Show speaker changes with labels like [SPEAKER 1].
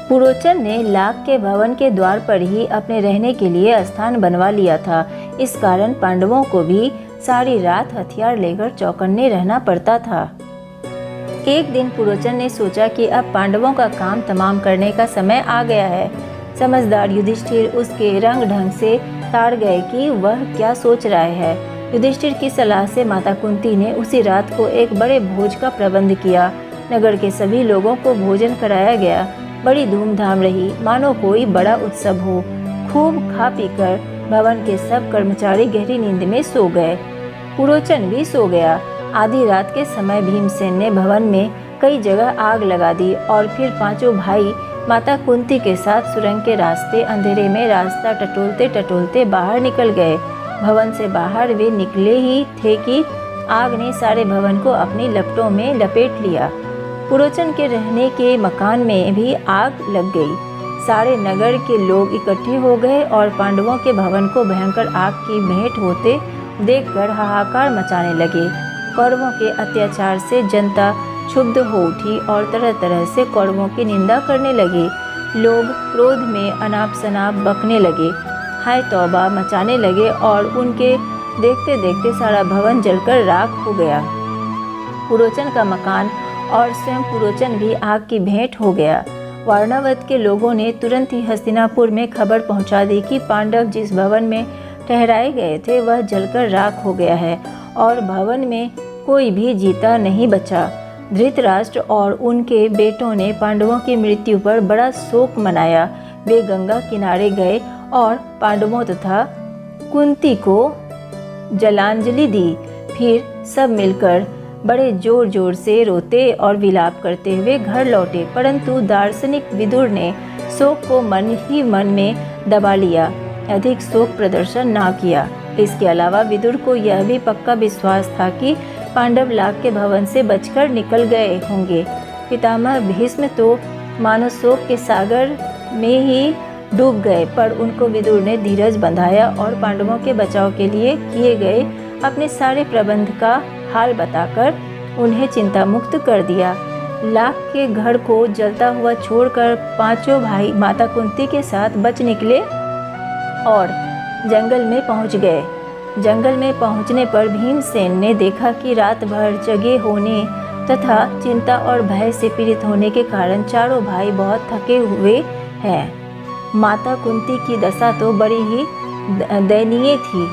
[SPEAKER 1] पुरोचन ने लाख के भवन के द्वार पर ही अपने रहने के लिए स्थान बनवा लिया था। इस कारण पांडवों को भी सारी रात हथियार लेकर चौकन्ने रहना पड़ता था। एक दिन पुरोचन ने सोचा कि अब पांडवों का काम तमाम करने का समय आ गया है। समझदार युधिष्ठिर उसके रंग ढंग से ताड़ गए कि वह क्या सोच रहा है। युधिष्ठिर की सलाह से माता कुंती ने उसी रात को एक बड़े भोज का प्रबंध किया। नगर के सभी लोगों को भोजन कराया गया। बड़ी धूमधाम रही, मानो कोई बड़ा उत्सव हो। खूब खा पीकर भवन के सब कर्मचारी गहरी नींद में सो गए। पुरोचन भी सो गया। आधी रात के समय भीमसेन ने भवन में कई जगह आग लगा दी और फिर पांचों भाई माता कुंती के साथ सुरंग के रास्ते अंधेरे में रास्ता टटोलते टटोलते बाहर निकल गए। भवन से बाहर वे निकले ही थे कि आग ने सारे भवन को अपनी लपटों में लपेट लिया। पुरोचन के रहने के मकान में भी आग लग गई। सारे नगर के लोग इकट्ठे हो गए और पांडवों के भवन को भयंकर आग की भेंट होते देखकर हाहाकार मचाने लगे। कौरवों के अत्याचार से जनता क्षुब्ध हो उठी और तरह तरह से कौरवों की निंदा करने लगे। लोग क्रोध में अनाप शनाप बकने लगे, हाय तौबा मचाने लगे और उनके देखते देखते सारा भवन जलकर राख हो गया। पुरोचन का मकान और स्वयं पुरोचन भी आग की भेंट हो गया। वारणावत के लोगों ने तुरंत ही हस्तिनापुर में खबर पहुंचा दी कि पांडव जिस भवन में ठहराए गए थे वह जलकर राख हो गया है और भवन में कोई भी जीता नहीं बचा। धृतराष्ट्र और उनके बेटों ने पांडवों की मृत्यु पर बड़ा शोक मनाया। वे गंगा किनारे गए और पांडवों तथा कुंती को जलांजलि दी। फिर सब मिलकर बड़े जोर जोर से रोते और विलाप करते हुए घर लौटे, परंतु दार्शनिक विदुर ने शोक को मन ही मन में दबा लिया, अधिक शोक प्रदर्शन ना किया। इसके अलावा विदुर को यह भी पक्का विश्वास था कि पांडव लाख के भवन से बचकर निकल गए होंगे। पितामह भीष्म तो मानो शोक के सागर में ही डूब गए, पर उनको विदुर ने धीरज बंधाया और पांडवों के बचाव के लिए किए गए अपने सारे प्रबंध का हाल बताकर उन्हें चिंता मुक्त कर दिया। लाख के घर को जलता हुआ छोड़कर पांचों भाई माता कुंती के साथ बच निकले और जंगल में पहुंच गए। जंगल में पहुंचने पर भीमसेन ने देखा कि रात भर जगे होने तथा चिंता और भय से पीड़ित होने के कारण चारों भाई बहुत थके हुए हैं। माता कुंती की दशा तो बड़ी ही दयनीय थी।